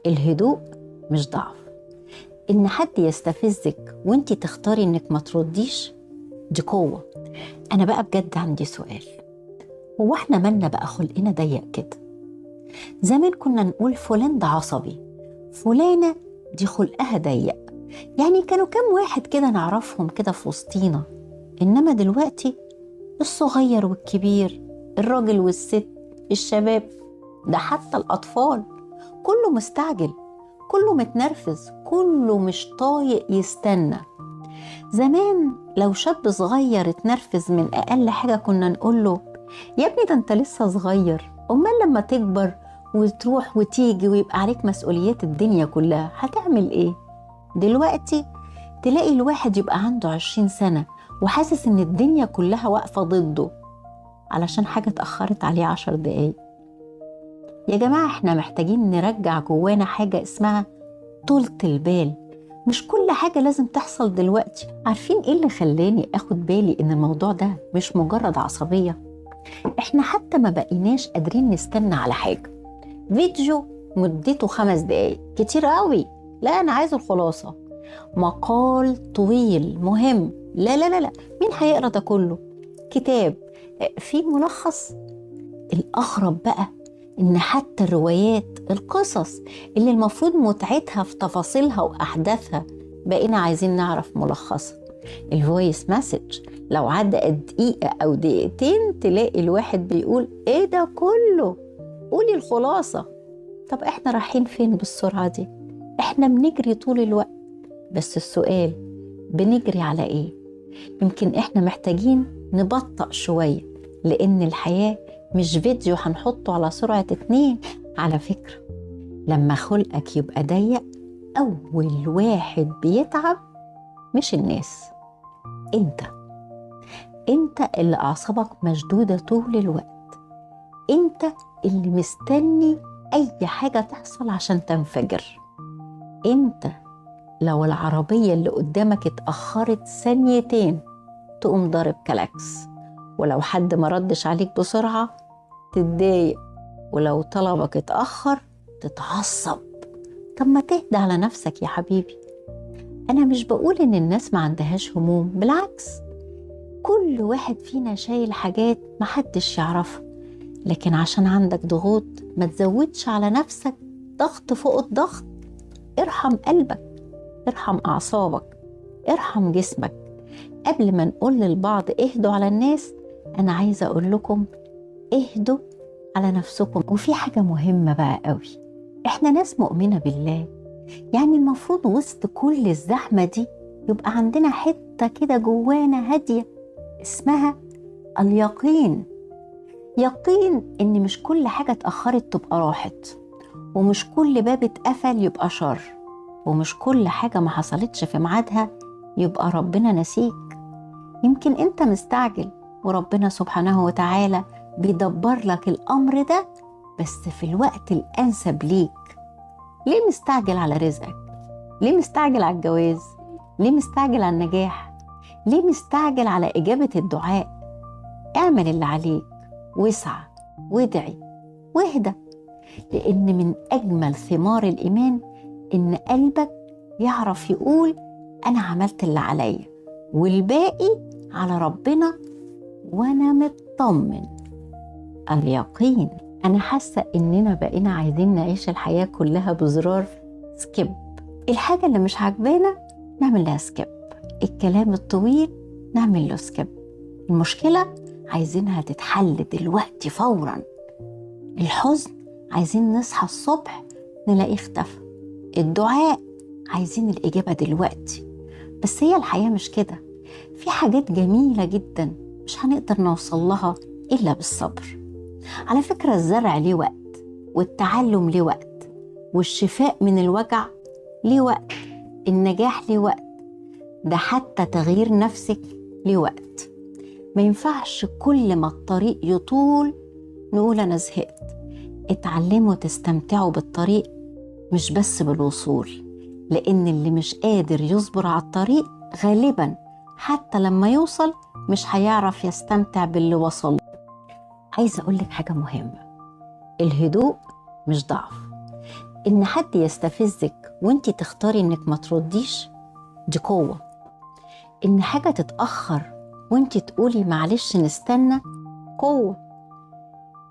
الهدوء مش ضعف. إن حد يستفزك وانتي تختاري إنك ما ترديش دي قوة. أنا بقى بجد عندي سؤال، هو احنا مالنا بقى خلقنا ضيق كده؟ زمان كنا نقول فلان ده عصبي، فلانة دي خلقها ضيق، يعني كانوا كام واحد كده نعرفهم كده في وسطينا. إنما دلوقتي الصغير والكبير، الراجل والست، الشباب، ده حتى الأطفال كله مستعجل، كله متنرفز، كله مش طايق يستنى. زمان لو شاب صغير اتنرفز من أقل حاجة كنا نقوله يا ابني ده انت لسه صغير، أمال لما تكبر وتروح وتيجي ويبقى عليك مسؤوليات الدنيا كلها هتعمل ايه؟ دلوقتي تلاقي الواحد يبقى عنده 20 سنة وحاسس ان الدنيا كلها واقفة ضده علشان حاجة اتأخرت عليه 10 دقايق. يا جماعة احنا محتاجين نرجع جوانا حاجة اسمها طولة البال. مش كل حاجة لازم تحصل دلوقتي. عارفين ايه اللي خلاني اخد بالي ان الموضوع ده مش مجرد عصبية؟ احنا حتى ما بقيناش قادرين نستنى على حاجة. فيديو مدته 5 دقايق كتير قوي، لا انا عايز الخلاصة. مقال طويل مهم، لا لا لا لا، مين هيقرأ ده كله؟ كتاب في ملخص. الأغرب بقى إن حتى الروايات، القصص اللي المفروض متعتها في تفاصيلها وأحداثها، بقينا عايزين نعرف ملخصها. الفويس مسج لو عدى دقيقة أو دقيقتين تلاقي الواحد بيقول إيه ده كله؟ قولي الخلاصة. طب إحنا رايحين فين بالسرعة دي؟ إحنا بنجري طول الوقت، بس السؤال بنجري على إيه؟ يمكن إحنا محتاجين نبطأ شوية، لأن الحياة مش فيديو هنحطه على سرعة 2. على فكرة لما خلقك يبقى ضيق أول واحد بيتعب مش الناس، انت اللي أعصابك مشدودة طول الوقت، انت اللي مستني أي حاجة تحصل عشان تنفجر. انت لو العربية اللي قدامك اتأخرت ثانيتين تقوم ضارب كلاكس، ولو حد ما ردش عليك بسرعة تتضايق، ولو طلبك اتأخر تتعصب. طب ما تهدى على نفسك يا حبيبي. أنا مش بقول إن الناس ما عندهاش هموم، بالعكس كل واحد فينا شايل حاجات محدش يعرفها، لكن عشان عندك ضغوط ما تزودش على نفسك ضغط فوق الضغط. ارحم قلبك، ارحم أعصابك، ارحم جسمك. قبل ما نقول للبعض اهدوا على الناس، أنا عايزة أقول لكم اهدوا على نفسكم. وفي حاجة مهمة بقى قوي، احنا ناس مؤمنة بالله، يعني المفروض وسط كل الزحمة دي يبقى عندنا حتة كده جوانا هادية اسمها اليقين. يقين ان مش كل حاجة اتأخرت تبقى راحت، ومش كل باب اتقفل يبقى شر، ومش كل حاجة ما حصلتش في ميعادها يبقى ربنا نسيك. يمكن انت مستعجل وربنا سبحانه وتعالى بيدبر لك الأمر ده بس في الوقت الأنسب ليك. ليه مستعجل على رزقك؟ ليه مستعجل على الجواز؟ ليه مستعجل على النجاح؟ ليه مستعجل على إجابة الدعاء؟ اعمل اللي عليك واسعى وادعي واهدى، لأن من أجمل ثمار الإيمان إن قلبك يعرف يقول أنا عملت اللي عليا والباقي على ربنا وأنا مطمن. اليقين. أنا حاسة إننا بقينا عايزين نعيش الحياة كلها بزرار سكيب. الحاجة اللي مش عاجبانا نعمل لها سكيب، الكلام الطويل نعمل له سكيب. المشكلة عايزينها تتحل دلوقتي فورا. الحزن عايزين نصحى الصبح نلاقيه اختفى. الدعاء عايزين الإجابة دلوقتي. بس هي الحياة مش كده، في حاجات جميلة جدا مش هنقدر نوصل لها إلا بالصبر. على فكرة الزرع ليه وقت، والتعلم ليه وقت، والشفاء من الوجع ليه وقت، النجاح ليه وقت، ده حتى تغيير نفسك ليه وقت. ما ينفعش كل ما الطريق يطول نقول أنا زهقت. اتعلموا تستمتعوا بالطريق مش بس بالوصول، لأن اللي مش قادر يصبر على الطريق غالبا حتى لما يوصل مش هيعرف يستمتع باللي وصل. عايزة أقولك حاجة مهمة، الهدوء مش ضعف. إن حد يستفزك وانتي تختاري إنك ما ترديش، دي قوة. إن حاجة تتأخر وانتي تقولي معلش نستنى، قوة.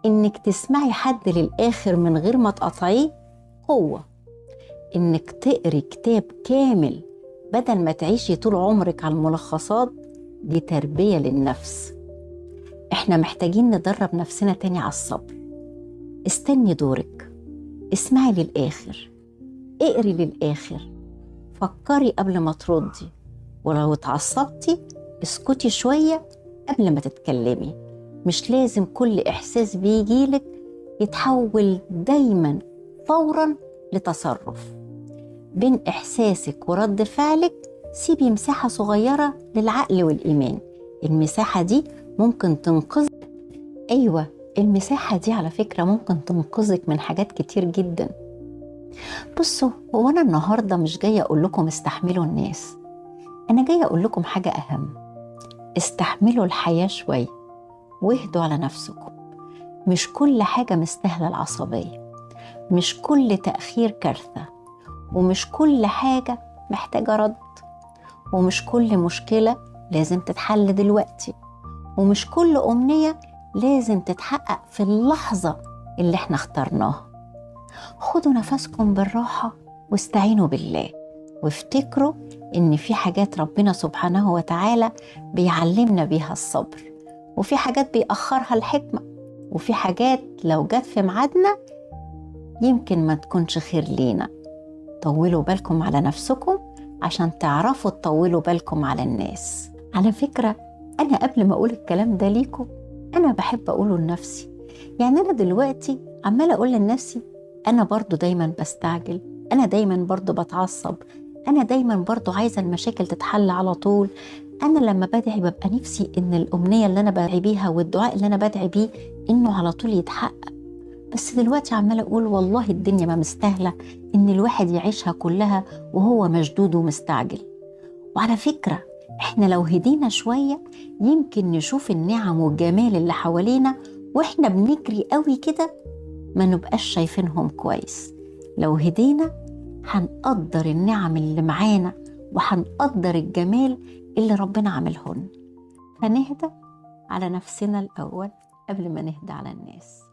إنك تسمعي حد للآخر من غير ما تقطعيه، قوة. إنك تقري كتاب كامل بدل ما تعيشي طول عمرك على الملخصات، دي تربية للنفس. إحنا محتاجين ندرب نفسنا تاني على الصبر. استني دورك، اسمعي للآخر، اقري للآخر، فكري قبل ما تردي، ولو اتعصبتي اسكتي شوية قبل ما تتكلمي. مش لازم كل إحساس بيجيلك يتحول دايما فورا لتصرف. بين إحساسك ورد فعلك سيبي مساحة صغيرة للعقل والإيمان. المساحة دي ممكن تنقذك. أيوة، المساحة دي على فكرة ممكن تنقذك من حاجات كتير جدا. بصوا، هو أنا النهاردة مش جاية أقول لكم استحملوا الناس، أنا جاية أقول لكم حاجة أهم. استحملوا الحياة شوية واهدوا على نفسكم. مش كل حاجة مستاهلة العصبية، مش كل تأخير كارثة، ومش كل حاجة محتاجة رد، ومش كل مشكلة لازم تتحل دلوقتي، ومش كل أمنية لازم تتحقق في اللحظة اللي احنا اخترناها. خدوا نفسكم بالراحة واستعينوا بالله، وافتكروا إن في حاجات ربنا سبحانه وتعالى بيعلمنا بيها الصبر، وفي حاجات بيأخرها الحكمة، وفي حاجات لو جت في ميعادنا يمكن ما تكونش خير لينا. طولوا بالكم على نفسكم عشان تعرفوا تطولوا بالكم على الناس. على فكرة أنا قبل ما أقول الكلام ده ليكم أنا بحب أقوله لنفسي. يعني أنا دلوقتي عمالة أقول لنفسي أنا برضو دايما بستعجل، أنا دايما برضو بتعصب، أنا دايما برضو عايزة المشاكل تتحل على طول. أنا لما بدعي ببقى نفسي إن الأمنية اللي أنا بدعي بيها والدعاء اللي أنا بدعي بيه إنه على طول يتحقق. بس دلوقتي عمالة أقول والله الدنيا ما مستاهلة إن الواحد يعيشها كلها وهو مشدود ومستعجل. وعلى فكرة إحنا لو هدينا شوية يمكن نشوف النعم والجمال اللي حوالينا، وإحنا بنجري قوي كده ما نبقاش شايفينهم كويس. لو هدينا هنقدر النعم اللي معانا وهنقدر الجمال اللي ربنا عملهن. فنهدى على نفسنا الأول قبل ما نهدى على الناس.